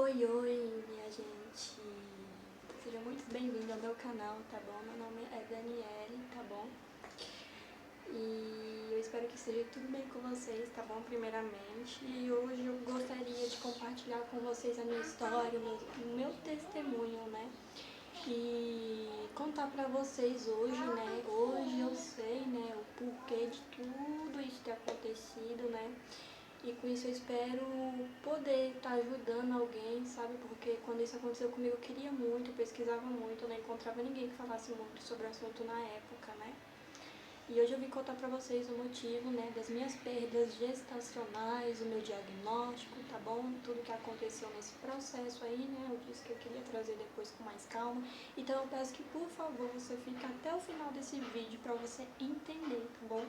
Oi, oi, minha gente! Sejam muito bem-vindos ao meu canal, tá bom? Meu nome é Daniele, tá bom? E eu espero que esteja tudo bem com vocês, tá bom? Primeiramente. E hoje eu gostaria de compartilhar com vocês a minha história, o meu testemunho, né? E contar pra vocês hoje, né? Hoje eu sei, né, o porquê de tudo isso ter acontecido, né? E com isso eu espero poder estar ajudando alguém, sabe? Porque quando isso aconteceu comigo eu queria muito, eu pesquisava muito, eu não encontrava ninguém que falasse muito sobre o assunto na época, né? E hoje eu vim contar pra vocês o motivo, né, das minhas perdas gestacionais, o meu diagnóstico, tá bom? Tudo que aconteceu nesse processo aí, né? Eu disse que eu queria trazer depois com mais calma. Então eu peço que, por favor, você fique até o final desse vídeo pra você entender, tá bom?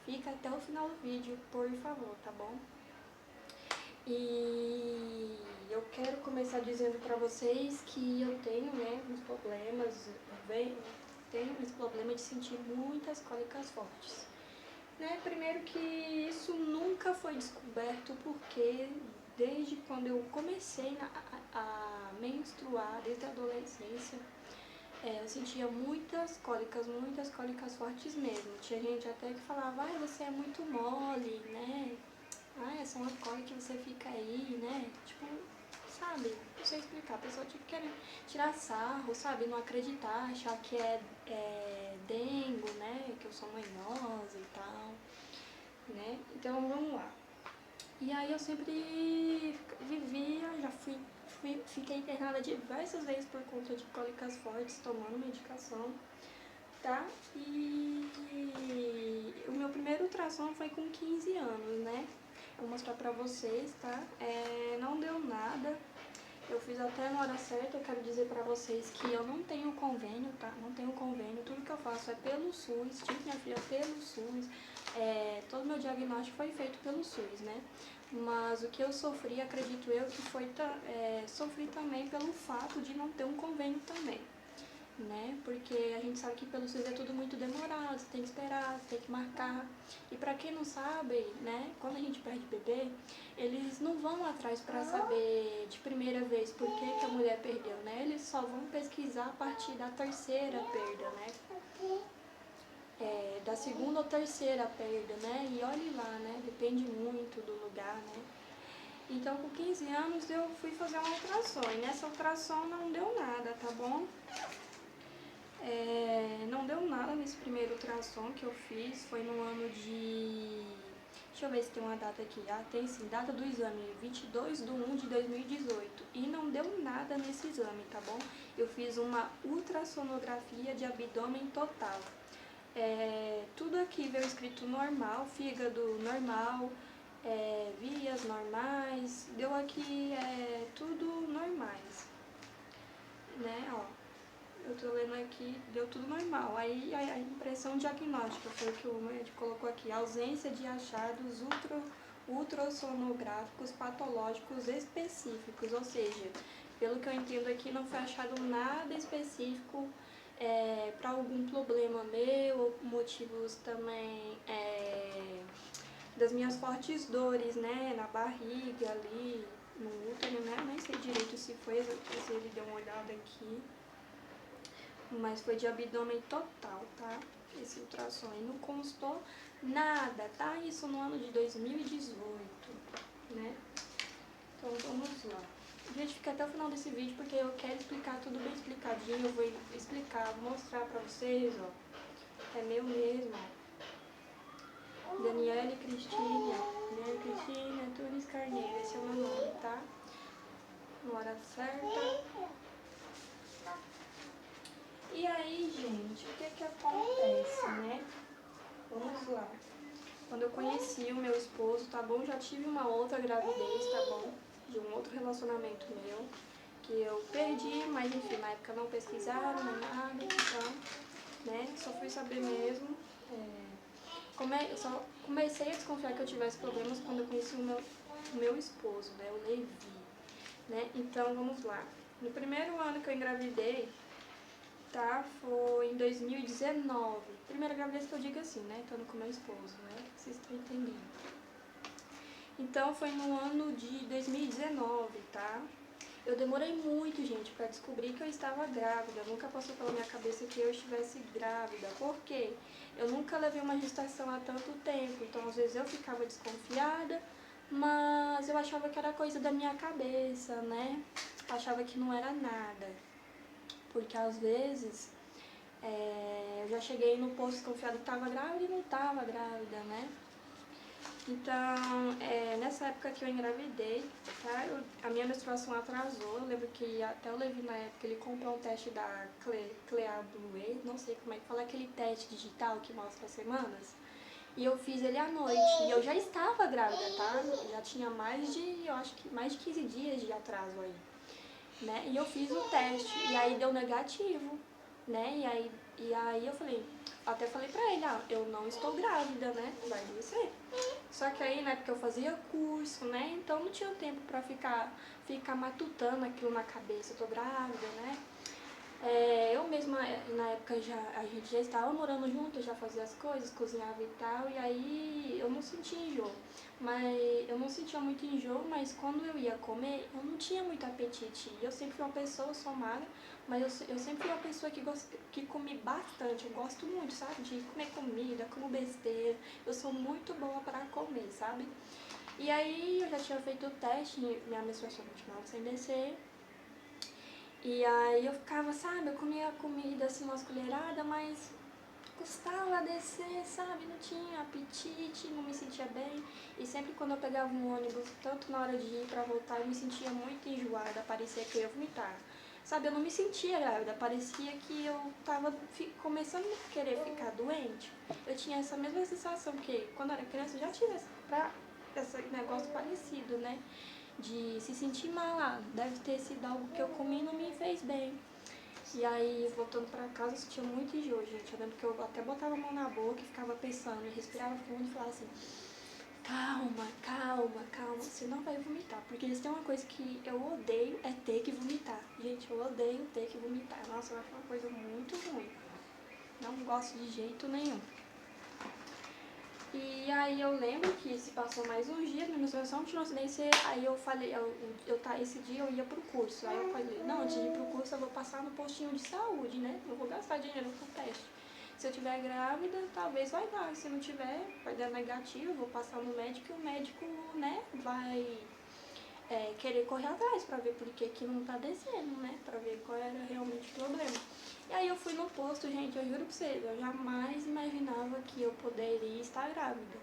Fica até o final do vídeo, por favor, tá bom? E eu quero começar dizendo pra vocês que eu tenho, né, uns problemas, tenho esse problema de sentir muitas cólicas fortes. Né? Primeiro que isso nunca foi descoberto porque desde quando eu comecei a menstruar, desde a adolescência, eu sentia muitas cólicas fortes mesmo. Tinha gente até que falava, ai, você é muito mole, né? Ai, é só uma cólica que você fica aí, né? Tipo, sabe? Não sei explicar. A pessoa tipo, querendo tirar sarro, sabe? Não acreditar, achar que é dengo, né? Que eu sou manhosa e tal, né? Então, vamos lá. E aí eu sempre vivia, fiquei internada diversas vezes por conta de cólicas fortes, tomando medicação, tá? E o meu primeiro ultrassom foi com 15 anos, né? Vou mostrar pra vocês, tá? Não deu nada. Eu fiz até na hora certa. Eu quero dizer pra vocês que eu não tenho convênio, tá? Não tenho convênio. Tudo que eu faço é pelo SUS. Tive minha filha pelo SUS. Todo meu diagnóstico foi feito pelo SUS, né? Mas o que eu sofri, acredito eu, que sofri também pelo fato de não ter um convênio também, né? Porque a gente sabe que pelo SUS é tudo muito demorado, você tem que esperar, você tem que marcar. E pra quem não sabe, né, quando a gente perde bebê, eles não vão atrás pra saber de primeira vez por que a mulher perdeu, né? Eles só vão pesquisar a partir da terceira perda, né? Da segunda ou terceira perda, né? E olhe lá, né? Depende muito do lugar, né? Então, com 15 anos, eu fui fazer uma ultrassom. E nessa ultrassom não deu nada, tá bom? Não deu nada nesse primeiro ultrassom que eu fiz, foi no ano de... Deixa eu ver se tem uma data aqui. Ah, tem sim, data do exame, 22/1/2018. E não deu nada nesse exame, tá bom? Eu fiz uma ultrassonografia de abdômen total. Tudo aqui veio escrito normal, fígado normal, vias normais, deu aqui tudo normais, né, ó. Eu tô lendo aqui, deu tudo normal. Aí a impressão diagnóstica foi o que o médico colocou aqui: ausência de achados ultrassonográficos patológicos específicos. Ou seja, pelo que eu entendo aqui, não foi achado nada específico para algum problema meu, ou motivos também das minhas fortes dores, né, na barriga ali, no útero, né, nem sei direito se ele deu uma olhada aqui. Mas foi de abdômen total, tá? Esse ultrassom aí não constou nada, tá? Isso no ano de 2018, né? Então vamos lá. Gente, fica até o final desse vídeo porque eu quero explicar tudo bem explicadinho. Eu vou explicar, vou mostrar pra vocês, ó. É meu mesmo, ó. Daniele Cristina Tunes Carneiro, esse é o meu nome, tá? Na hora certa. E aí, gente, o que acontece, né? Vamos lá. Quando eu conheci o meu esposo, tá bom? Já tive uma outra gravidez, tá bom? De um outro relacionamento meu, que eu perdi, mas enfim, na época não pesquisaram, nem nada, então, né? Só fui saber mesmo. Eu só comecei a desconfiar que eu tivesse problemas quando eu conheci o meu esposo, né? O Levi, né? Então, vamos lá. No primeiro ano que eu engravidei, tá? Foi em 2019. Primeira gravidez que eu digo assim, né? Estando com meu esposo, né? Vocês estão entendendo. Então foi no ano de 2019, tá? Eu demorei muito, gente, pra descobrir que eu estava grávida. Nunca passou pela minha cabeça que eu estivesse grávida. Por quê? Eu nunca levei uma gestação há tanto tempo, então às vezes eu ficava desconfiada, mas eu achava que era coisa da minha cabeça, né? Achava que não era nada, porque às vezes eu já cheguei no posto desconfiado que estava grávida e não estava grávida, né? Então, nessa época que eu engravidei, tá? A minha menstruação atrasou. Eu lembro que até o Levi, na época, ele comprou um teste da Clea Blue, não sei como é que fala, aquele teste digital que mostra as semanas. E eu fiz ele à noite. E eu já estava grávida, tá? Já tinha eu acho que mais de 15 dias de atraso aí, né? E eu fiz o teste, e aí deu negativo, né? E aí eu até falei pra ele, eu não estou grávida, né? Vai descer. Só que aí, né, porque eu fazia curso, né, então não tinha tempo pra ficar matutando aquilo na cabeça, eu tô grávida, né. Eu mesma, na época, a gente já estava morando junto, eu já fazia as coisas, cozinhava e tal, e aí eu não sentia enjoo. Eu não sentia muito enjoo, mas quando eu ia comer, eu não tinha muito apetite. E eu sempre fui uma pessoa, eu sou magra, mas eu sempre fui uma pessoa que come bastante, eu gosto muito, sabe, de comer comida, como besteira, eu sou muito boa para comer, sabe. E aí eu já tinha feito o teste, minha menstruação continuava sem descer, e aí eu ficava, sabe, eu comia comida assim, umas colheradas, mas custava descer, sabe, não tinha apetite, não me sentia bem. E sempre quando eu pegava um ônibus, tanto na hora de ir pra voltar, eu me sentia muito enjoada, parecia que eu ia vomitar. Sabe, eu não me sentia grávida, parecia que eu tava começando a querer ficar doente. Eu tinha essa mesma sensação que quando eu era criança eu já tive esse negócio parecido, né? De se sentir mal, deve ter sido algo que eu comi e não me fez bem. E aí, voltando pra casa, eu sentia muito enjoo, gente. Eu lembro que eu até botava a mão na boca e ficava pensando, e respirava fundo e falava assim, calma, calma, calma, você não vai vomitar. Porque eles têm uma coisa que eu odeio, é ter que vomitar. Gente, eu odeio ter que vomitar. Nossa, eu acho uma coisa muito ruim. Não gosto de jeito nenhum. E aí eu lembro que se passou mais uns dias, minha menstruação continuou sem descer, aí eu falei, esse dia eu ia pro curso, aí eu falei, não, antes de ir pro curso eu vou passar no postinho de saúde, né, eu vou gastar dinheiro com teste. Se eu tiver grávida, talvez vai dar, se não tiver, vai dar negativo, eu vou passar no médico e o médico, né, vai querer correr atrás pra ver por que não tá descendo, né, pra ver qual era realmente o problema. E aí eu fui no posto, gente, eu juro pra vocês, eu jamais imaginava que eu poderia estar grávida.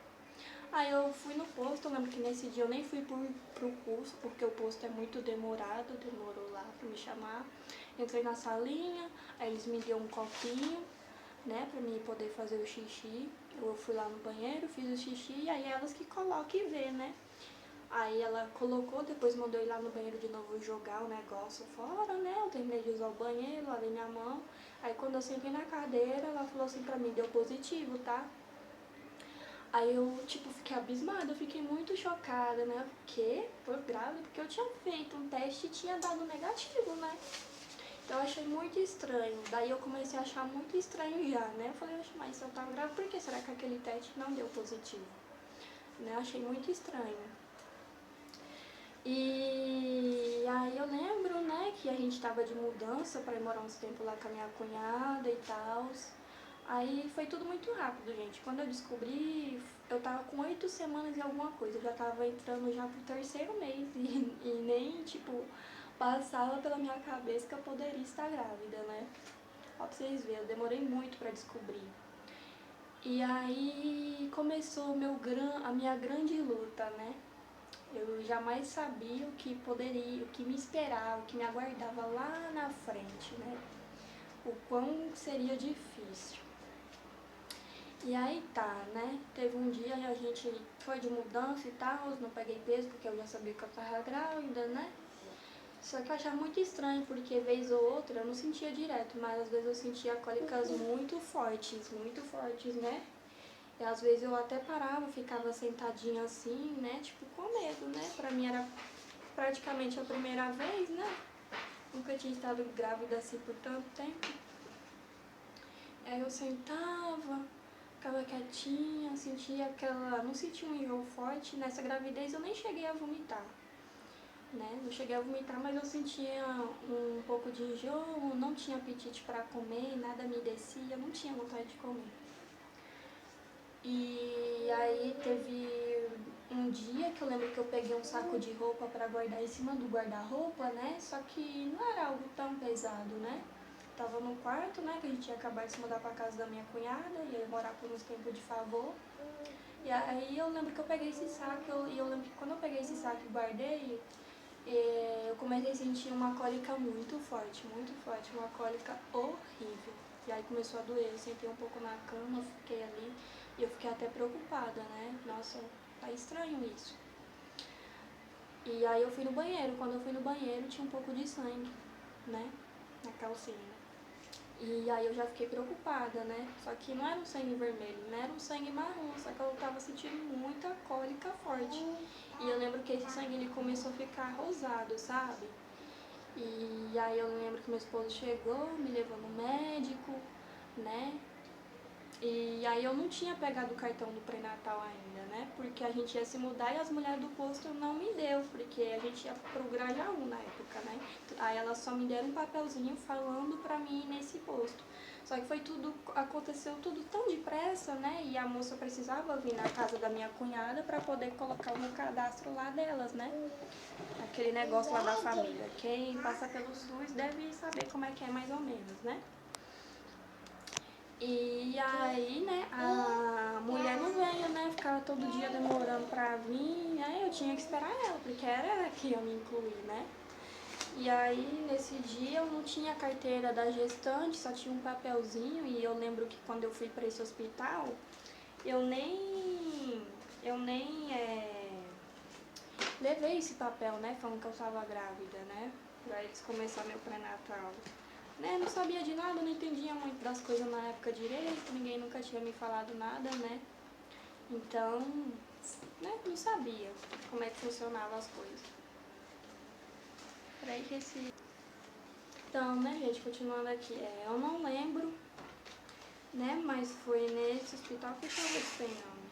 Aí eu fui no posto, eu lembro que nesse dia eu nem fui pro curso, porque o posto é muito demorado, demorou lá pra me chamar. Entrei na salinha, aí eles me deu um copinho, né, pra mim poder fazer o xixi. Eu fui lá no banheiro, fiz o xixi, e aí elas que colocam e vê, né. Aí ela colocou, depois mandou ir lá no banheiro de novo jogar o negócio fora, né? Eu terminei de usar o banheiro, lavei minha mão. Aí quando eu sentei na cadeira, ela falou assim pra mim, deu positivo, tá? Aí eu, tipo, fiquei abismada, eu fiquei muito chocada, né? O quê? Tô grávida? Porque eu tinha feito um teste e tinha dado negativo, né? Então eu achei muito estranho. Daí eu comecei a achar muito estranho já, né? Eu falei, mas se eu tava grávida, por que será que aquele teste não deu positivo? Né? Eu achei muito estranho. E aí eu lembro, né, que a gente tava de mudança pra ir morar uns tempos lá com a minha cunhada e tal. Aí foi tudo muito rápido, gente. Quando eu descobri, eu tava com 8 semanas e alguma coisa. Eu já tava entrando já pro terceiro mês e nem, tipo, passava pela minha cabeça que eu poderia estar grávida, né? Ó, pra vocês verem, eu demorei muito pra descobrir. E aí começou a minha grande luta, né? Eu jamais sabia o que poderia, o que me esperava, o que me aguardava lá na frente, né? O quão seria difícil. E aí tá, né? Teve um dia a gente foi de mudança e tal, não peguei peso porque eu já sabia que eu tava grávida, né? Só que eu achava muito estranho, porque vez ou outra eu não sentia direto, mas às vezes eu sentia cólicas muito fortes, né? E às vezes eu até parava, ficava sentadinha assim, né? Tipo, com medo, né? Pra mim era praticamente a primeira vez, né? Nunca tinha estado grávida assim por tanto tempo. Aí eu sentava, ficava quietinha, sentia aquela... Não sentia um enjoo forte. Nessa gravidez eu nem cheguei a vomitar. né? Não cheguei a vomitar, mas eu sentia um pouco de enjoo, não tinha apetite para comer, nada me descia, não tinha vontade de comer. E aí teve um dia que eu lembro que eu peguei um saco de roupa para guardar em cima do guarda-roupa, né? Só que não era algo tão pesado, né? Tava no quarto, né? Que a gente ia acabar de se mudar pra casa da minha cunhada, ia morar por uns tempos de favor. E aí eu lembro que eu peguei esse saco, e eu lembro que quando eu peguei esse saco e guardei, eu comecei a sentir uma cólica muito forte, uma cólica horrível. E aí começou a doer, eu sentei um pouco na cama, fiquei ali, e eu fiquei até preocupada, né? Nossa, tá estranho isso. E aí eu fui no banheiro, quando eu fui no banheiro tinha um pouco de sangue, né? Na calcinha. E aí eu já fiquei preocupada, né? Só que não era um sangue vermelho, não era um sangue marrom, só que eu tava sentindo muita cólica forte. E eu lembro que esse sangue ele começou a ficar rosado, sabe? E aí eu lembro que meu esposo chegou, me levou no médico, né? E aí eu não tinha pegado o cartão do pré-natal ainda, né? Porque a gente ia se mudar e as mulheres do posto não me deu, porque a gente ia pro Grajaú na época, né? Aí elas só me deram um papelzinho falando pra mim ir nesse posto. Só que foi tudo, aconteceu tudo tão depressa, né? E a moça precisava vir na casa da minha cunhada pra poder colocar o meu cadastro lá delas, né? Aquele negócio lá da família. Quem passa pelo SUS deve saber como é que é mais ou menos, né? E aí, né, a mulher não veio, né, ficava todo dia demorando pra vir, aí eu tinha que esperar ela, porque era ela que ia me incluir, né. E aí, nesse dia, eu não tinha carteira da gestante, só tinha um papelzinho, e eu lembro que quando eu fui pra esse hospital, eu nem levei esse papel, né, falando que eu estava grávida, né, pra eles começarem meu pré-natal. Né, não sabia de nada, não entendia muito das coisas na época direito, ninguém nunca tinha me falado nada, né? Então, né, não sabia como é que funcionavam as coisas. Peraí que esse... Então, né, gente, continuando aqui, eu não lembro, né, mas foi nesse hospital que eu estava sem nome.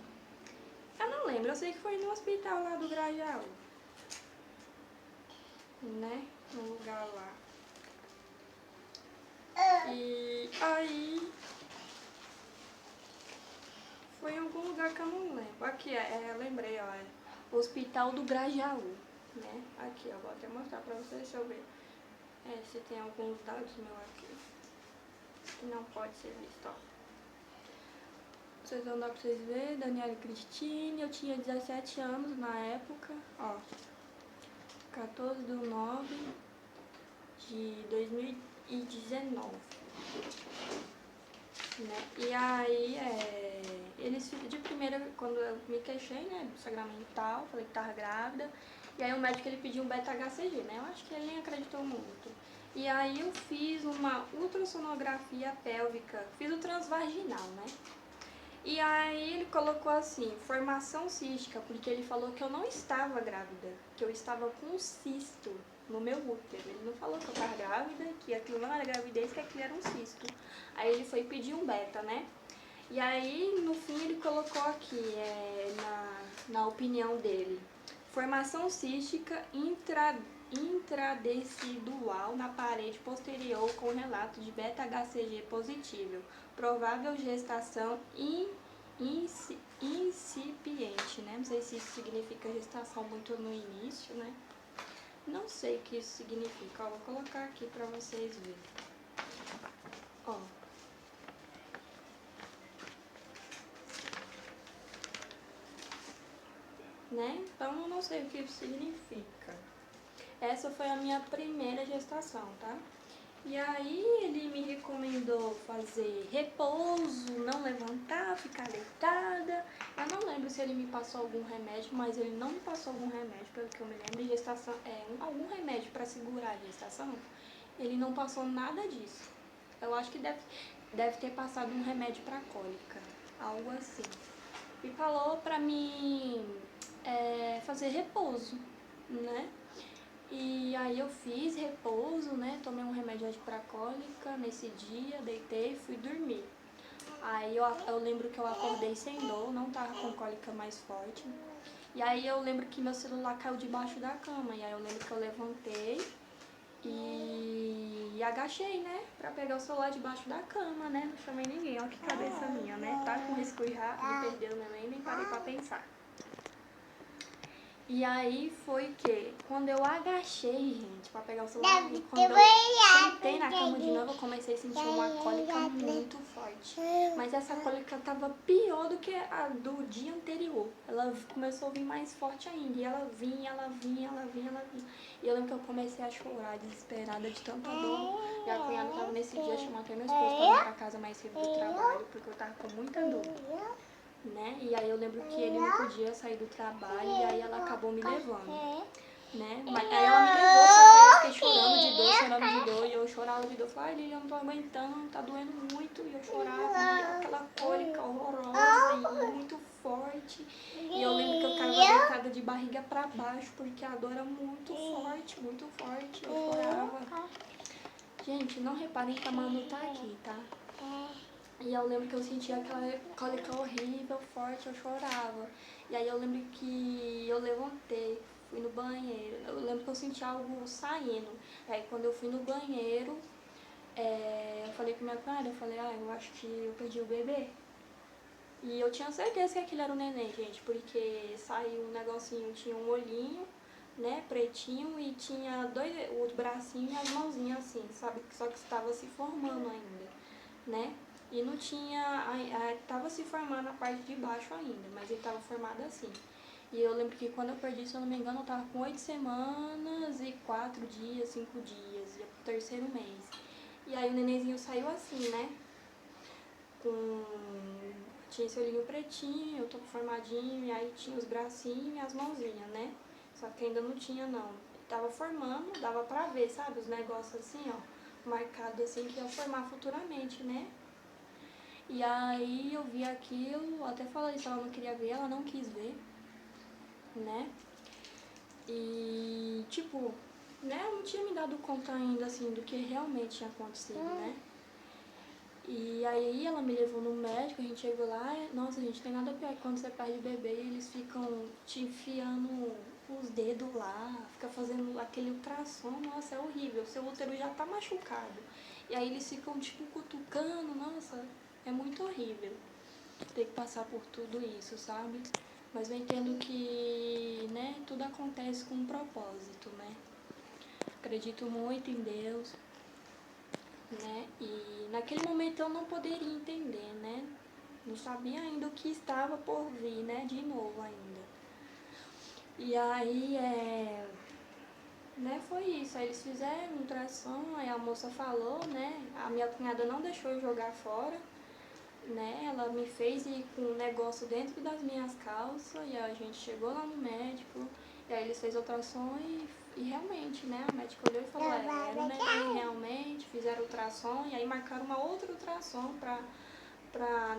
Eu não lembro, eu sei que foi no hospital lá do Grajaú, né, no lugar lá. E aí... Foi em algum lugar que eu não lembro. Aqui, lembrei, ó. Hospital do Grajaú, né? Aqui, ó. Vou até mostrar pra vocês, deixa eu ver. Se tem alguns dados meus aqui. Que não pode ser visto, ó. Vocês vão dar pra vocês verem. Daniela Cristine, eu tinha 17 anos na época, ó. 14/9/2019. Né? E aí, eles de primeira, quando eu me queixei, né, do sacramental, falei que tava grávida, e aí o médico ele pediu um beta-HCG, né, eu acho que ele nem acreditou muito. E aí eu fiz uma ultrassonografia pélvica, fiz o transvaginal, né, e aí ele colocou assim, formação cística, porque ele falou que eu não estava grávida, que eu estava com um cisto no meu útero. Ele não falou que eu estava grávida, que aquilo não era gravidez, que aquilo era um cisto. Aí ele foi pedir um beta, né? E aí, no fim, ele colocou aqui, na opinião dele, formação cística intradecidual na parede posterior com relato de beta-HCG positivo, provável gestação incipiente, né? Não sei se isso significa gestação muito no início, né? Não sei o que isso significa, ó, vou colocar aqui pra vocês verem. Ó. Né? Então eu não sei o que isso significa. Essa foi a minha primeira gestação, tá? E aí ele me recomendou fazer repouso, não levantar, ficar deitada. Eu não lembro se ele me passou algum remédio, mas ele não me passou algum remédio, pelo que eu me lembro, de gestação, algum remédio para segurar a gestação. Ele não passou nada disso. Eu acho que deve ter passado um remédio para cólica, algo assim. E falou pra mim fazer repouso, né? E aí eu fiz repouso, né? Tomei um remédio pra cólica nesse dia, deitei e fui dormir. Aí eu lembro que eu acordei sem dor, não tava com cólica mais forte. E aí eu lembro que meu celular caiu debaixo da cama. E aí eu lembro que eu levantei e agachei, né? Pra pegar o celular debaixo da cama, né? Não chamei ninguém. Olha que cabeça minha, né? Tá com risco de perder o neném, nem parei pra pensar. E aí foi que, quando eu agachei, gente, pra pegar o celular, e quando eu sentei na cama de novo, eu comecei a sentir uma cólica muito forte. Mas essa cólica tava pior do que a do dia anterior. Ela começou a vir mais forte ainda. E ela vinha. E eu lembro que eu comecei a chorar, desesperada de tanta dor. E a cunhada tava nesse dia, chamou até meu esposo pra vir pra casa mais cedo do trabalho, porque eu tava com muita dor. Né? E aí eu lembro que ele não podia sair do trabalho e aí ela acabou me levando, né? Mas aí ela me levou, só que eu fiquei chorando de dor, e eu chorava de dor. Falei, Lili, eu não tô aguentando, tá doendo muito. E eu chorava, e aquela cólica horrorosa e muito forte. E eu lembro que eu ficava deitada de barriga pra baixo, porque a dor era muito forte, muito forte. Eu chorava. Gente, não reparem que a Manu tá aqui, tá? E eu lembro que eu sentia aquela cólica horrível, forte, eu chorava. E aí eu lembro que eu levantei, fui no banheiro. Eu lembro que eu senti algo saindo. Aí quando eu fui no banheiro, eu falei com minha cunhada, eu falei, eu acho que eu perdi o bebê. E eu tinha certeza que aquele era o neném, gente, porque saiu um negocinho, tinha um olhinho, né, pretinho, e tinha os bracinhos e as mãozinhas assim, sabe? Só que estava se formando ainda, né? E não tinha, tava se formando a parte de baixo ainda, mas ele tava formado assim. E eu lembro que quando eu perdi, se eu não me engano, eu tava com 8 semanas e 4 dias, 5 dias, ia pro terceiro mês. E aí o nenenzinho saiu assim, né? Tinha esse olhinho pretinho, eu tô formadinho, e aí tinha os bracinhos e as mãozinhas, né? Só que ainda não tinha não. Tava formando, dava pra ver, sabe? Os negócios assim, ó, marcado assim, que iam formar futuramente, né? E aí eu vi aquilo, até falei se ela não queria ver, ela não quis ver, né? E, tipo, né, eu não tinha me dado conta ainda, assim, do que realmente tinha acontecido, né? E aí ela me levou no médico, a gente chegou lá, nossa, gente, tem nada pior que quando você perde o bebê e eles ficam te enfiando os dedos lá, fica fazendo aquele ultrassom, nossa, é horrível, seu útero já tá machucado. E aí eles ficam, tipo, cutucando, nossa, é muito horrível ter que passar por tudo isso, sabe? Mas eu entendo que, né, tudo acontece com um propósito, né? Acredito muito em Deus, né? E naquele momento eu não poderia entender, né? Não sabia ainda o que estava por vir, né? De novo ainda. E aí, né, foi isso. Aí eles fizeram um ultrassom, aí a moça falou, né? A minha cunhada não deixou eu jogar fora, né? Ela me fez ir com um negócio dentro das minhas calças e a gente chegou lá no médico, e aí eles fez ultrassom e realmente, né? A médica olhou e falou, era o neném realmente, fizeram ultrassom e aí marcaram uma outra ultrassom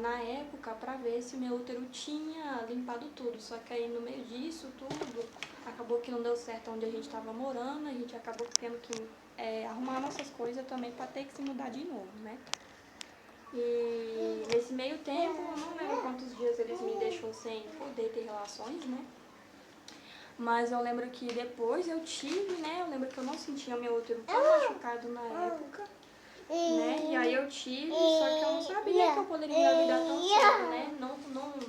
na época, pra ver se meu útero tinha limpado tudo. Só que aí no meio disso tudo, acabou que não deu certo onde a gente tava morando, a gente acabou tendo que arrumar nossas coisas também pra ter que se mudar de novo, né? E nesse meio tempo, eu não lembro quantos dias eles me deixou sem poder ter relações, né? Mas eu lembro que depois eu tive, né? Eu lembro que eu não sentia meu útero tão machucado na época, né? E aí eu tive, só que eu não sabia que eu poderia engravidar tão cedo, né?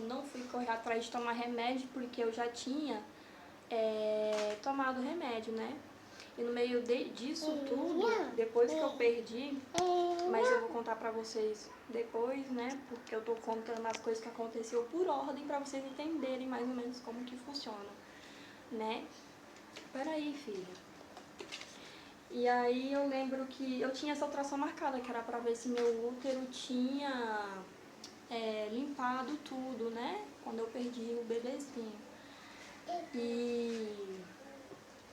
Não fui correr atrás de tomar remédio, porque eu já tinha tomado remédio, né? E no meio disso tudo, depois que eu perdi, mas eu vou contar pra vocês depois, né? Porque eu tô contando as coisas que aconteceu por ordem pra vocês entenderem mais ou menos como que funciona, né? Peraí, filha. E aí eu lembro que eu tinha essa ultrassom marcada, que era pra ver se meu útero tinha limpado tudo, né? Quando eu perdi o bebezinho.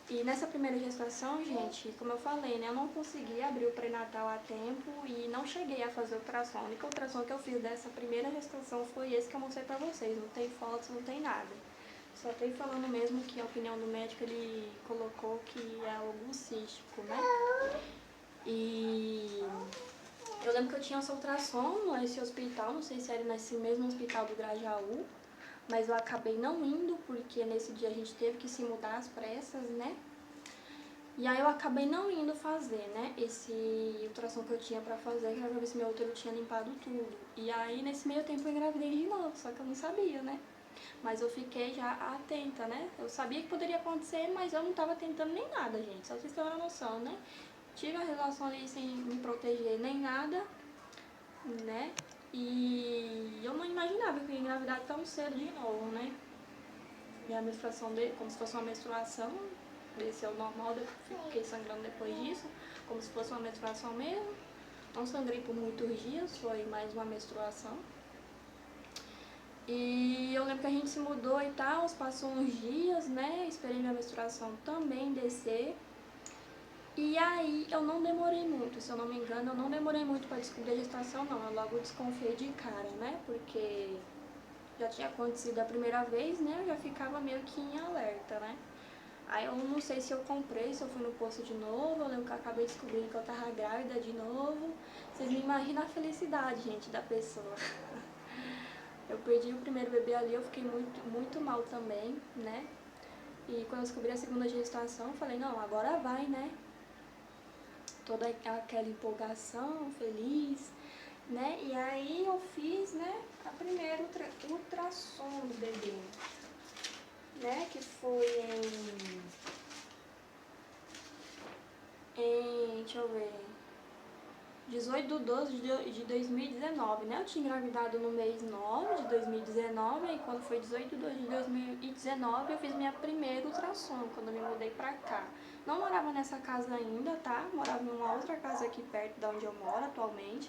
E nessa primeira gestação, gente, como eu falei, né, eu não consegui abrir o pré-natal a tempo e não cheguei a fazer ultrassom. A única ultrassom que eu fiz dessa primeira gestação foi esse que eu mostrei pra vocês. Não tem fotos, não tem nada. Só tem falando mesmo que a opinião do médico, ele colocou que é algo cístico, né? E eu lembro que eu tinha essa ultrassom nesse hospital, não sei se era nesse mesmo hospital do Grajaú, mas eu acabei não indo, porque nesse dia a gente teve que se mudar às pressas, né? E aí eu acabei não indo fazer, né, esse ultrassom que eu tinha pra fazer, que era pra ver se meu útero tinha limpado tudo. E aí nesse meio tempo eu engravidei de novo, só que eu não sabia, né? Mas eu fiquei já atenta, né? Eu sabia que poderia acontecer, mas eu não tava tentando nem nada, gente, só pra vocês terem uma noção, né? Tive a relação ali sem me proteger nem nada, né? E eu não imaginava que eu ia engravidar tão cedo de novo, né? Minha menstruação, como se fosse uma menstruação, desceu normal, eu fiquei sangrando depois disso, como se fosse uma menstruação mesmo. Não sangrei por muitos dias, foi mais uma menstruação. E eu lembro que a gente se mudou e tal, passou uns dias, né? Esperei minha menstruação também descer. E aí eu não demorei muito, se eu não me engano, eu não demorei muito para descobrir a gestação não, eu logo desconfiei de cara, né? Porque já tinha acontecido a primeira vez, né? Eu já ficava meio que em alerta, né? Aí eu não sei se eu comprei, se eu fui no posto de novo, eu lembro que eu acabei descobrindo que eu tava grávida de novo. Vocês não imaginam a felicidade, gente, da pessoa. Eu perdi o primeiro bebê ali, eu fiquei muito mal também, né? E quando eu descobri a segunda gestação, eu falei, não, agora vai, né? Toda aquela empolgação, feliz, né? E aí eu fiz, né, a primeira ultrassom do bebê, né? Que foi deixa eu ver, 18/12/2019, né? Eu tinha engravidado no mês 9 de 2019, e quando foi 18/12/2019 eu fiz minha primeira ultrassom, quando eu me mudei pra cá. Não morava nessa casa ainda, tá? Morava numa outra casa aqui perto da onde eu moro atualmente.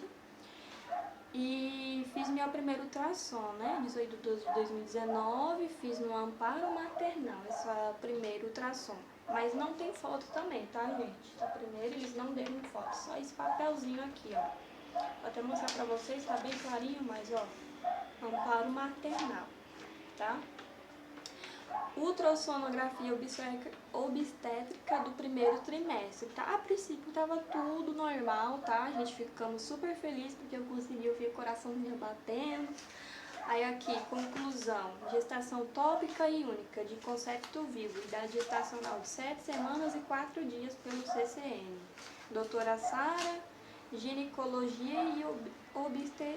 E fiz minha primeira ultrassom, né? 18/12/2019, fiz no Amparo Maternal, essa primeira ultrassom. Mas não tem foto também, tá, gente? A primeira eles não deram foto, só esse papelzinho aqui, ó. Vou até mostrar pra vocês, tá bem clarinho, mas ó, Amparo Maternal, tá? Ultrassonografia obstétrica do primeiro trimestre, tá? A princípio tava tudo normal, tá? A gente ficamos super felizes porque eu consegui ouvir o coraçãozinho batendo. Aí aqui, conclusão, gestação tópica e única de concepto vivo, idade gestacional de 7 semanas e 4 dias pelo CCN. Doutora Sara, ginecologia e obstetrícia.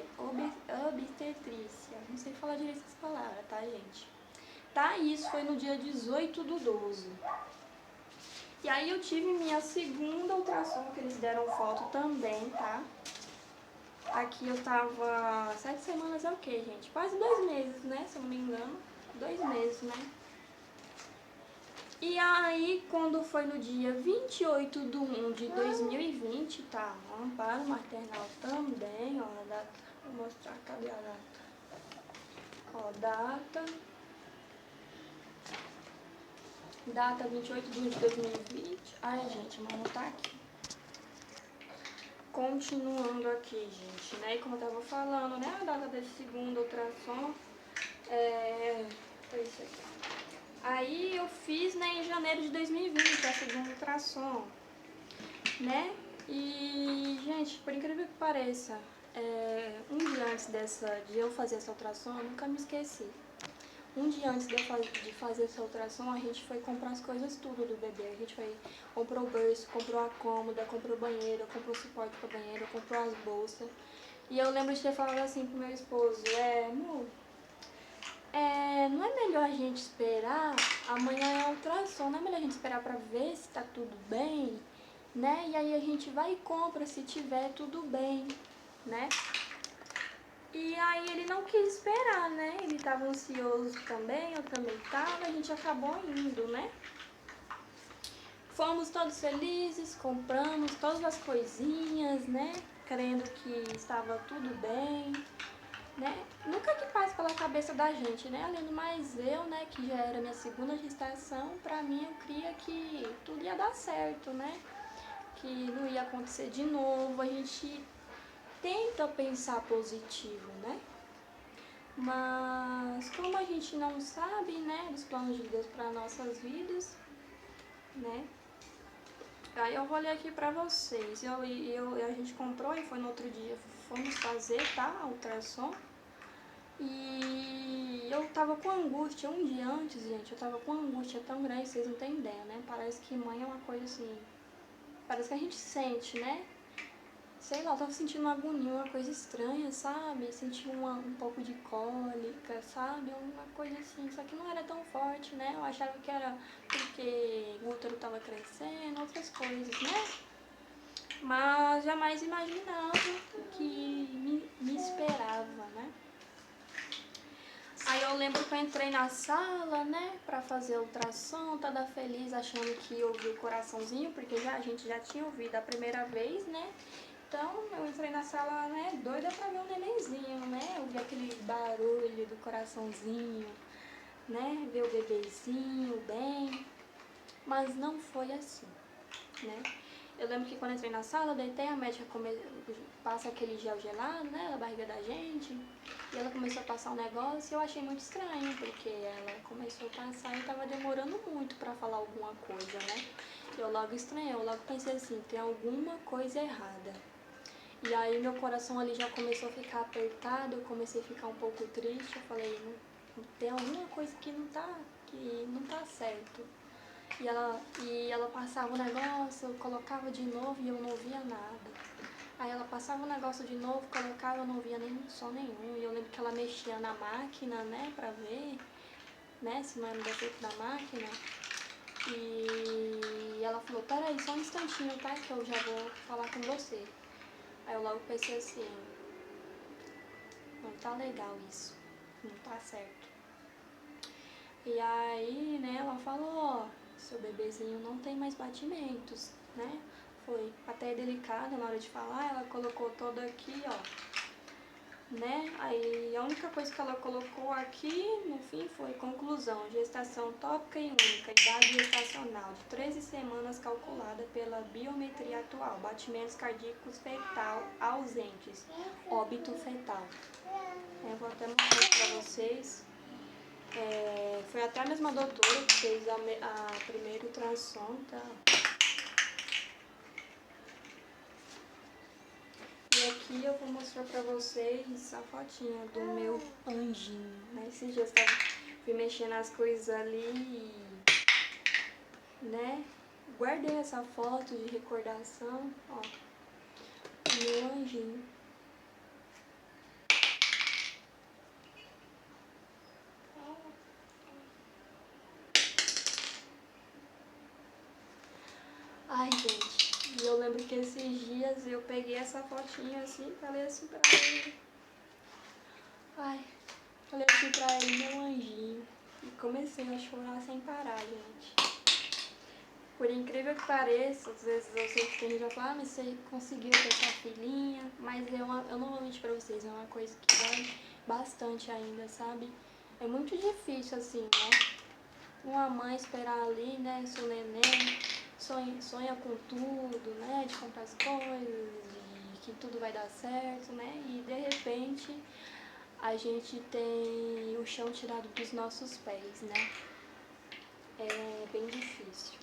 Não sei falar direito essas palavras, tá, gente? Tá, isso foi no dia 18/12. E aí eu tive minha segunda ultrassom, que eles deram foto também, tá? Aqui eu tava 7 semanas é o quê, gente? Quase 2 meses, né? Se eu não me engano. 2 meses, né? E aí, quando foi no dia 28/1/2020, tá? Amparo Maternal também, ó, a data. Vou mostrar, cadê a data? Ó, data 28/1/2020. Ai, gente, mas não tá aqui. Continuando aqui, gente, né? E como eu tava falando, né? A data desse segundo ultrassom foi isso aqui. Aí eu fiz, né, em janeiro de 2020, a segunda ultrassom, né? E, gente, por incrível que pareça, um dia antes de eu fazer essa ultrassom, eu nunca me esqueci. Um dia antes de fazer essa ultrassom, a gente foi comprar as coisas tudo do bebê. A gente comprou o berço, comprou a cômoda, comprou o banheiro, comprou o suporte para banheiro, comprou as bolsas. E eu lembro de ter falado assim pro meu esposo, amor, não é melhor a gente esperar, amanhã é a ultrassom, não é melhor a gente esperar para ver se tá tudo bem, né? E aí a gente vai e compra se tiver tudo bem, né? E aí ele não quis esperar, né? Ele tava ansioso também, eu também tava, a gente acabou indo, né? Fomos todos felizes, compramos todas as coisinhas, né? Crendo que estava tudo bem, né? Nunca que passa pela cabeça da gente, né? Além do mais eu, né, que já era minha segunda gestação, pra mim eu cria que tudo ia dar certo, né? Que não ia acontecer de novo, a gente tenta pensar positivo, né? Mas como a gente não sabe, né, dos planos de Deus para nossas vidas, né? Aí eu vou ler aqui pra vocês. A gente comprou e foi no outro dia, fomos fazer, tá? A ultrassom. E eu tava com angústia um dia antes, gente, eu tava com angústia tão grande, vocês não têm ideia, né? Parece que mãe é uma coisa assim, parece que a gente sente, né? Sei lá, eu tava sentindo uma agonia, uma coisa estranha, sabe? Senti um pouco de cólica, sabe? Uma coisa assim, só que não era tão forte, né? Eu achava que era porque o útero tava crescendo, outras coisas, né? Mas jamais imaginava que me esperava, né? Aí eu lembro que eu entrei na sala, né, pra fazer a ultrassom, toda feliz, achando que ia ouvir o coraçãozinho, porque a gente já tinha ouvido a primeira vez, né? Então eu entrei na sala, né, doida pra ver o nenenzinho, né? Eu vi aquele barulho do coraçãozinho, né? Ver o bebezinho bem, mas não foi assim, né? Eu lembro que quando eu entrei na sala, eu deitei, a médica passa aquele gel gelado, né, na barriga da gente, e ela começou a passar um negócio e eu achei muito estranho, porque ela começou a passar e tava demorando muito pra falar alguma coisa, né? Eu logo estranhei, eu logo pensei assim, tem alguma coisa errada. E aí meu coração ali já começou a ficar apertado, eu comecei a ficar um pouco triste, eu falei, tem alguma coisa que não tá certo. E ela passava o negócio, eu colocava de novo e eu não via nada. Aí ela passava o negócio de novo, colocava, eu não via nem som nenhum. E eu lembro que ela mexia na máquina, né, pra ver, né, se não era defeito da máquina. E ela falou, peraí, só um instantinho, tá, que eu já vou falar com você. Aí eu logo pensei assim, não tá legal isso, não tá certo. E aí, né, ela falou, ó, seu bebezinho não tem mais batimentos, né? Foi até delicada na hora de falar, ela colocou todo aqui, ó, né? Aí a única coisa que ela colocou aqui, no fim, foi conclusão, gestação tópica e única, idade gestacional de 13 semanas calculada pela biometria atual, batimentos cardíacos fetal ausentes, óbito fetal. Eu vou até mostrar pra vocês. Foi até a mesma doutora que fez a primeira ultrassom, tá? E aqui eu vou mostrar pra vocês a fotinha do meu anjinho, né? Esses dias eu fui mexendo as coisas ali e, né? Guardei essa foto de recordação, ó, do meu anjinho. Ai, gente, e eu lembro que esses dias eu peguei essa fotinha assim, falei assim pra ele. Ai, falei assim pra ele, meu anjinho. E comecei a chorar sem parar, gente. Por incrível que pareça, às vezes eu sei que tem gente que vai falar, mas você conseguiu ter sua filhinha. Mas eu não vou mentir pra vocês, é uma coisa que dói bastante ainda, sabe? É muito difícil, assim, né? Uma mãe esperar ali, né, seu neném, sonha com tudo, né, de comprar as coisas, de que tudo vai dar certo, né? E de repente a gente tem o chão tirado dos nossos pés, né? É bem difícil.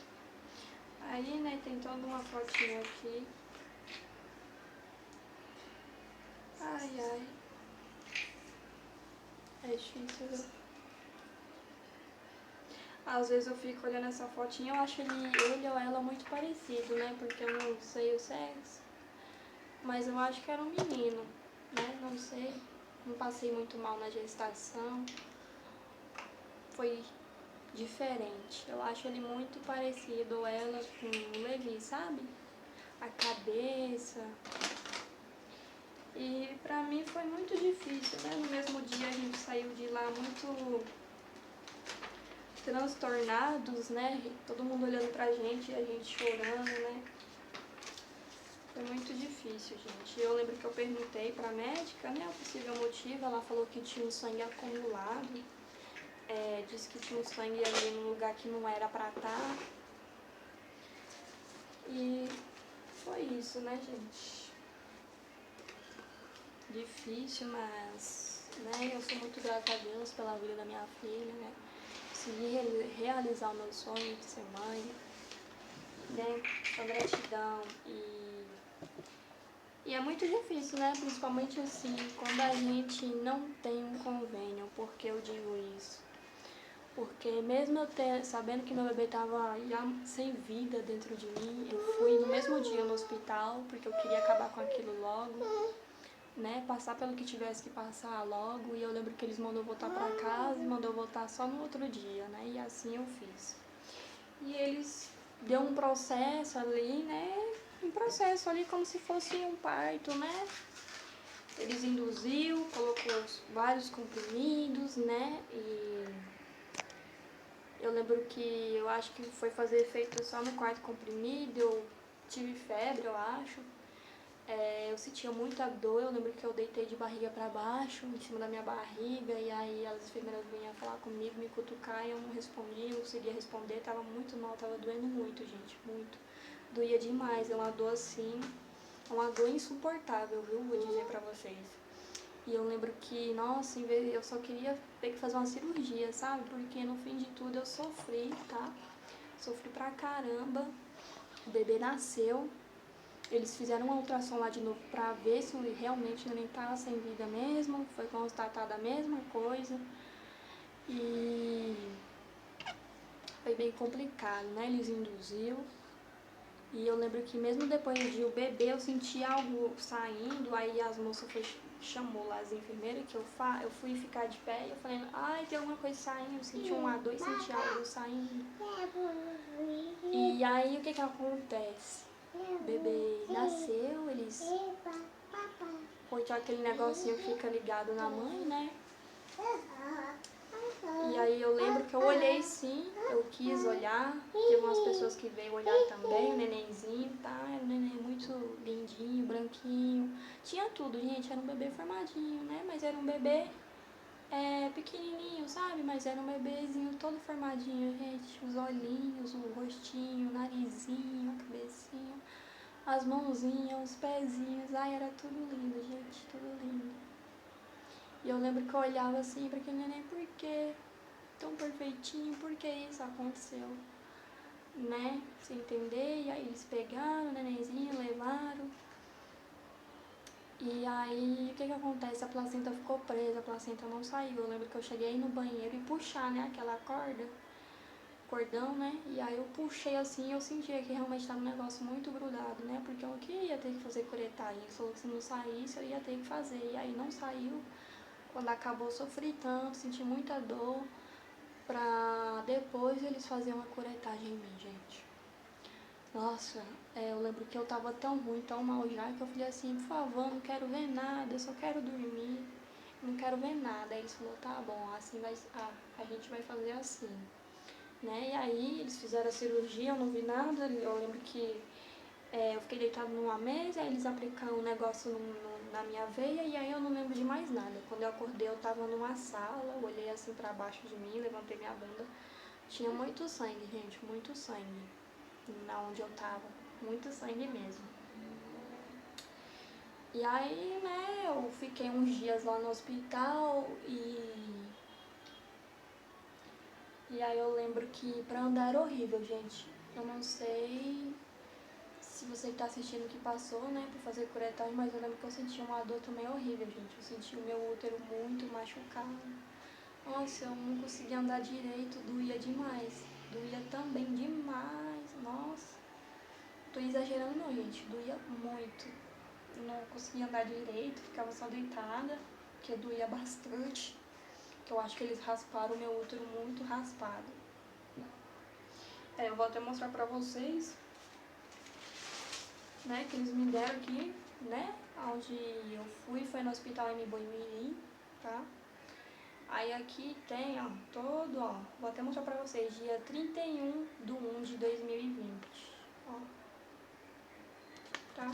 Aí, né, tem toda uma fotinha aqui. Ai, ai. É difícil, viu? Às vezes eu fico olhando essa fotinha, eu acho ele ou ela muito parecido, né? Porque eu não sei o sexo. Mas eu acho que era um menino, né? Não sei. Não passei muito mal na gestação. Foi diferente. Eu acho ele muito parecido, ou ela, com o Levi, sabe? A cabeça. E pra mim foi muito difícil, né? No mesmo dia a gente saiu de lá muito transtornados, né? Todo mundo olhando pra gente e a gente chorando, né? Foi muito difícil, gente. Eu lembro que eu perguntei pra médica, né, o possível motivo. Ela falou que tinha um sangue acumulado. Disse que tinha um sangue ali num lugar que não era pra estar. E foi isso, né, gente? Difícil, mas, né, eu sou muito grata a Deus pela vida da minha filha, né? Consegui realizar o meu sonho de ser mãe, né? Com gratidão E é muito difícil, né? Principalmente assim, quando a gente não tem um convênio. Por que eu digo isso? Porque mesmo eu sabendo que meu bebê estava já sem vida dentro de mim, eu fui no mesmo dia no hospital, porque eu queria acabar com aquilo logo, né? Passar pelo que tivesse que passar logo. E eu lembro que eles mandou voltar para casa e mandou voltar só no outro dia, né? E assim eu fiz. E eles deu um processo ali, né? Um processo ali como se fosse um parto, né? Eles induziu, colocou vários comprimidos, né? E eu lembro que eu acho que foi fazer efeito só no quarto comprimido, eu tive febre, eu acho. Eu sentia muita dor, eu lembro que eu deitei de barriga para baixo, em cima da minha barriga, e aí as enfermeiras vinham falar comigo, me cutucar, e eu não respondia, não conseguia responder, tava muito mal, tava doendo muito, gente, muito. Doía demais, é uma dor assim, uma dor insuportável, viu, vou dizer pra vocês. E eu lembro que, nossa, eu só queria ter que fazer uma cirurgia, sabe? Porque no fim de tudo eu sofri, tá? Sofri pra caramba. O bebê nasceu. Eles fizeram uma ultrassom lá de novo pra ver se realmente o neném tava sem vida mesmo. Foi constatada a mesma coisa. E foi bem complicado, né? Eles induziu. E eu lembro que mesmo depois de o bebê eu senti algo saindo, aí as moças chamou lá as enfermeiras, que eu fui ficar de pé e eu falei, ai, tem alguma coisa saindo, eu senti uma dor e senti algo saindo. E aí o que acontece? O bebê nasceu, eles põem aquele negocinho que fica ligado na mãe, né? E aí eu lembro que eu olhei sim, eu quis olhar, teve umas pessoas que veio olhar também, o nenenzinho, tá? Era um neném muito lindinho, branquinho, tinha tudo, gente, era um bebê formadinho, né? Mas era um bebê pequenininho, sabe? Mas era um bebezinho todo formadinho, gente, os olhinhos, o rostinho, o narizinho, a cabecinha, as mãozinhas, os pezinhos, ai, era tudo lindo, gente, tudo lindo. E eu lembro que eu olhava assim pra aquele neném, por quê? Tão perfeitinho, por que isso aconteceu? Né? Sem entender, e aí eles pegaram o nenenzinho, levaram. E aí, o que acontece? A placenta ficou presa, a placenta não saiu. Eu lembro que eu cheguei no banheiro e puxar, né, aquela cordão, né? E aí eu puxei assim e eu sentia que realmente estava um negócio muito grudado, né? Porque eu queria ter que fazer curetagem. Ele falou que se não saísse, eu ia ter que fazer. E aí não saiu. Quando acabou, sofri tanto, senti muita dor. Pra depois eles fazerem uma curetagem em mim, gente. Nossa, eu lembro que eu tava tão ruim, tão mal já, que eu falei assim, por favor, não quero ver nada, eu só quero dormir, não quero ver nada. Aí eles falaram, tá bom, assim a gente vai fazer assim, né? E aí eles fizeram a cirurgia, eu não vi nada, eu lembro que eu fiquei deitada numa mesa, aí eles aplicaram um negócio na minha veia e aí eu não lembro de mais nada. Quando eu acordei eu tava numa sala, olhei assim pra baixo de mim, levantei minha bunda, tinha muito sangue, gente, muito sangue na onde eu tava, muito sangue mesmo. E aí, né, eu fiquei uns dias lá no hospital e aí eu lembro que pra andar era horrível, gente. Eu não sei se você tá assistindo o que passou, né, pra fazer curetagem, mas eu lembro que eu senti uma dor também horrível, gente. Eu senti o meu útero muito machucado. Nossa, eu não conseguia andar direito, doía demais. Doía também demais, nossa. Tô exagerando não, gente, doía muito. Não conseguia andar direito, ficava só deitada, porque doía bastante. Eu acho que eles rasparam o meu útero muito raspado. Eu vou até mostrar pra vocês, né, que eles me deram aqui, né, onde eu fui, foi no hospital em Boimirim, tá? Aí aqui tem, ó, todo, ó, vou até mostrar pra vocês, dia 31/1/2020, ó, tá?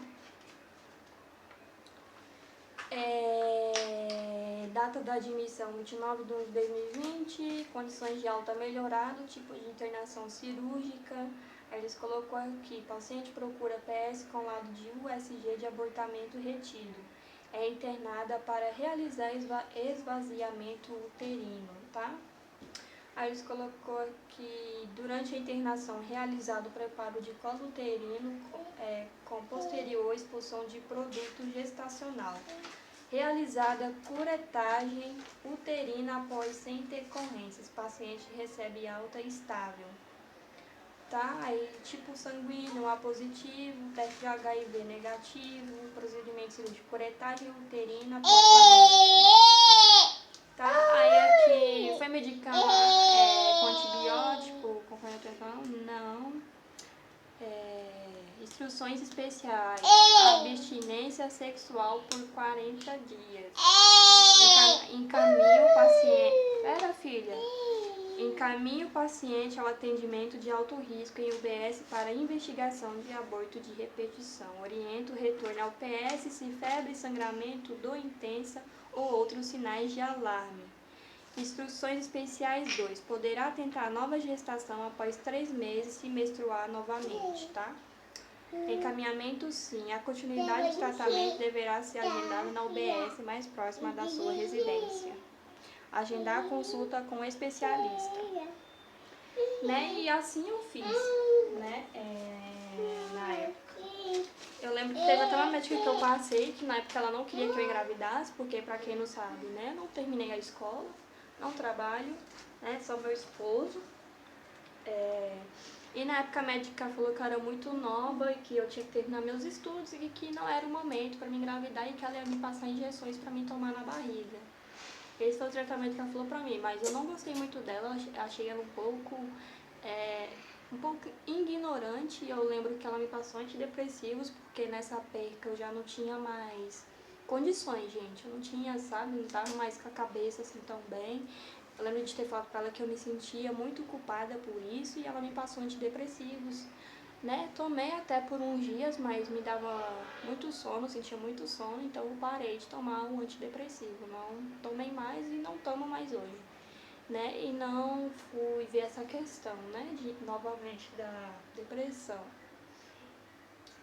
Data da admissão 29/1/2020, condições de alta melhorado, tipo de internação cirúrgica. Aí eles colocou aqui, paciente procura PS com lado de USG de abortamento retido. É internada para realizar esvaziamento uterino, tá? Aí eles colocou que durante a internação realizado o preparo de colo uterino com posterior ou expulsão de produto gestacional. Realizada curetagem uterina após sem intercorrências. Paciente recebe alta estável. Tá? Aí, tipo sanguíneo A positivo, teste de HIV negativo, procedimento cirúrgico, curetagem uterina após aborto. Tá? Aí aqui, foi medicado com antibiótico, acompanha a nutrição? Não. Instruções especiais. Abstinência sexual por 40 dias. Encaminha o paciente... Pera, filha. Encaminha o paciente ao atendimento de alto risco em UBS para investigação de aborto de repetição. Orienta o retorno ao PS se febre, sangramento, dor intensa ou outros sinais de alarme. Instruções especiais 2. Poderá tentar nova gestação após 3 meses se menstruar novamente, tá? Encaminhamento sim. A continuidade do tratamento deverá ser agendada na UBS mais próxima da sua residência. Agendar consulta com o especialista. Né? E assim eu fiz, né? Na época. Eu lembro que teve até uma médica que eu passei, que na época ela não queria que eu engravidasse, porque pra quem não sabe, né? Não terminei a escola, não trabalho, né? Só meu esposo. E na época a médica falou que eu era muito nova e que eu tinha que terminar meus estudos e que não era o momento para me engravidar e que ela ia me passar injeções para mim tomar na barriga. Esse foi o tratamento que ela falou pra mim, mas eu não gostei muito dela, achei ela um pouco ignorante. Eu lembro que ela me passou antidepressivos, porque nessa perca eu já não tinha mais condições, gente. Eu não tinha, sabe, não tava mais com a cabeça assim tão bem. Eu lembro de ter falado pra ela que eu me sentia muito culpada por isso e ela me passou antidepressivos, né? Tomei até por uns dias, mas me dava muito sono, sentia muito sono, então eu parei de tomar o antidepressivo. Não tomei mais e não tomo mais hoje, né? E não fui ver essa questão, né? Novamente da depressão,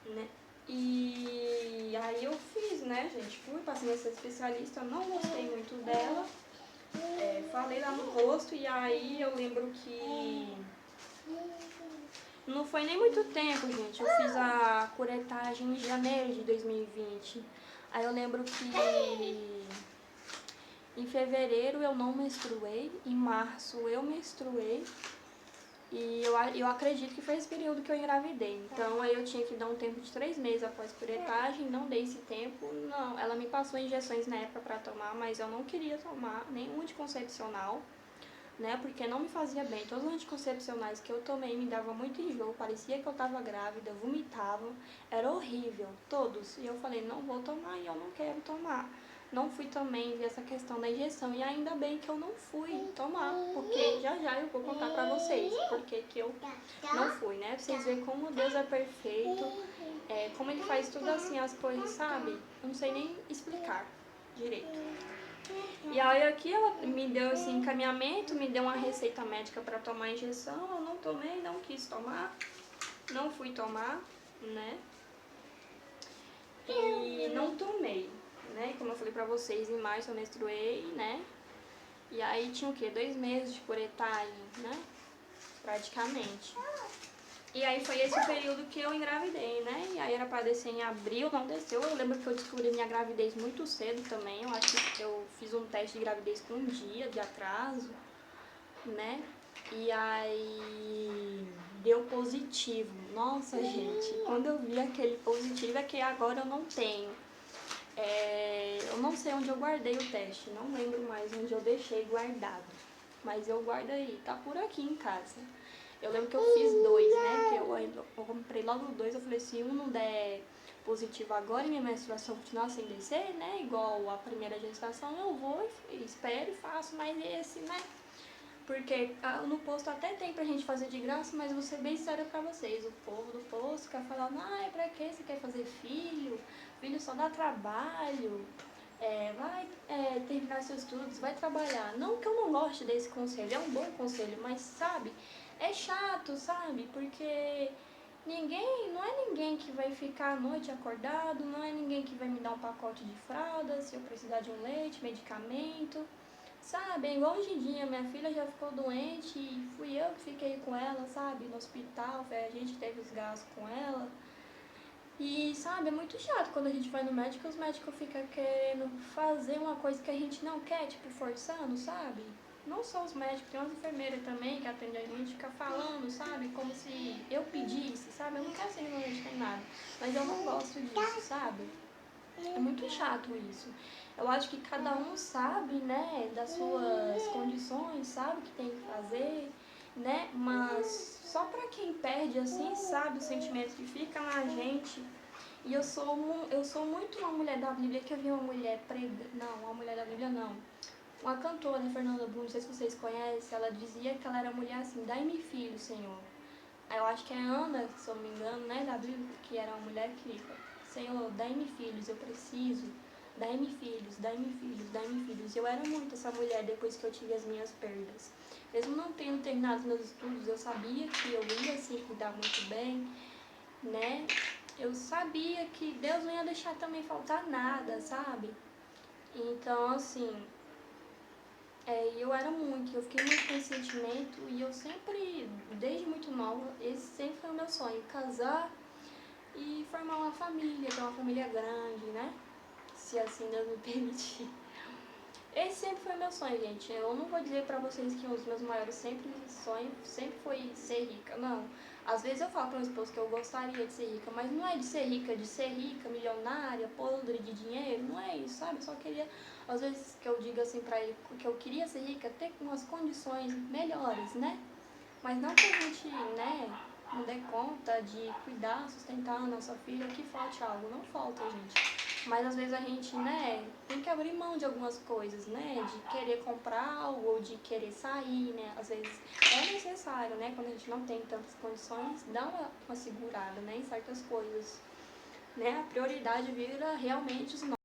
né? E aí eu fiz, né, gente? Fui, passei nessa especialista, não gostei muito dela. Falei lá no posto e aí eu lembro que não foi nem muito tempo, gente. Eu fiz a curetagem em janeiro de 2020. Aí eu lembro que em fevereiro eu não menstruei, em março eu menstruei. E eu acredito que foi esse período que eu engravidei. Então aí eu tinha que dar um tempo de 3 meses após curetagem, não dei esse tempo. Não, ela me passou injeções na época para tomar, mas eu não queria tomar nenhum anticoncepcional, né, porque não me fazia bem. Todos os anticoncepcionais que eu tomei me davam muito enjoo, parecia que eu estava grávida, vomitava, era horrível, todos. E eu falei, não vou tomar e eu não quero tomar. Não fui também ver essa questão da injeção e ainda bem que eu não fui tomar, porque já eu vou contar pra vocês porque que eu não fui, né? Pra vocês verem como Deus é perfeito, como Ele faz tudo assim, as coisas, sabe? Eu não sei nem explicar direito. E aí aqui ela me deu esse encaminhamento, me deu uma receita médica para tomar a injeção, eu não tomei, não quis tomar, não fui tomar, né? E não tomei, né? Como eu falei pra vocês, em março eu menstruei, né? E aí tinha o quê? 2 meses de curetagem, né? Praticamente. E aí foi esse período que eu engravidei, né? E aí era pra descer em abril, não desceu. Eu lembro que eu descobri minha gravidez muito cedo também. Eu acho que eu fiz um teste de gravidez com um dia de atraso, né? E aí deu positivo. Nossa, gente, quando eu vi aquele positivo é que agora eu não tenho. Eu não sei onde eu guardei o teste, não lembro mais onde eu deixei guardado. Mas eu guardo aí, tá por aqui em casa. Eu lembro que eu fiz 2, né? Que eu comprei logo 2, eu falei, se um não der positivo agora e minha menstruação continuar sem descer, né? Igual a primeira gestação, eu vou, espero e faço mais esse, né? Porque no posto até tem pra gente fazer de graça, mas vou ser bem séria pra vocês. O povo do posto quer falar, pra que você quer fazer filho? Filho só dá trabalho. Vai terminar seus estudos, vai trabalhar. Não que eu não goste desse conselho, é um bom conselho, mas sabe, é chato, sabe? Porque não é ninguém que vai ficar à noite acordado, não é ninguém que vai me dar um pacote de fralda se eu precisar de um leite, medicamento. Sabe, é igual hoje em dia, minha filha já ficou doente e fui eu que fiquei com ela, sabe, no hospital, a gente teve os gastos com ela. E sabe, é muito chato quando a gente vai no médico e os médicos ficam querendo fazer uma coisa que a gente não quer, tipo, forçando, sabe? Não só os médicos, tem umas enfermeiras também que atendem a gente, fica falando, sabe? Como se eu pedisse, sabe? Eu não quero ser ignorante nem nada, mas eu não gosto disso, sabe? É muito chato isso. Eu acho que cada um sabe, né, das suas condições, sabe o que tem que fazer, né? Mas só pra quem perde assim, sabe os sentimentos que ficam na gente. E eu sou muito uma mulher da Bíblia, que eu vi uma mulher prega, não, uma mulher da Bíblia não. Uma cantora, Fernanda Brum, não sei se vocês conhecem, ela dizia que ela era mulher assim, dai-me filho, Senhor. Eu acho que é Ana, se eu não me engano, né, da Bíblia, que era uma mulher que fica, Senhor, dai-me filhos, eu preciso, dai-me filhos, dai-me filhos, dai-me filhos. Eu era muito essa mulher depois que eu tive as minhas perdas. Mesmo não tendo terminado meus estudos, eu sabia que eu ia assim cuidar muito bem, né? Eu sabia que Deus não ia deixar também faltar nada, sabe? Então, assim, eu era muito, eu fiquei muito com esse sentimento e eu sempre, desde muito nova, esse sempre foi o meu sonho, casar e formar uma família, ter uma família grande, né? Se assim Deus me permitir. Esse sempre foi meu sonho, gente. Eu não vou dizer pra vocês que um dos meus maiores sonhos sempre foi ser rica, não. Às vezes eu falo para meu esposo que eu gostaria de ser rica, mas não é de ser rica, milionária, podre de dinheiro, não é isso, sabe? Eu só queria, às vezes que eu digo assim pra ele que eu queria ser rica, ter umas condições melhores, né? Mas não que a gente, né, não dê conta de cuidar, sustentar a nossa filha, que falte algo, não falta, gente. Mas às vezes a gente, né, tem que abrir mão de algumas coisas, né, de querer comprar algo ou de querer sair, né, às vezes é necessário, né, quando a gente não tem tantas condições, dar uma segurada, né, em certas coisas, né, a prioridade vira realmente os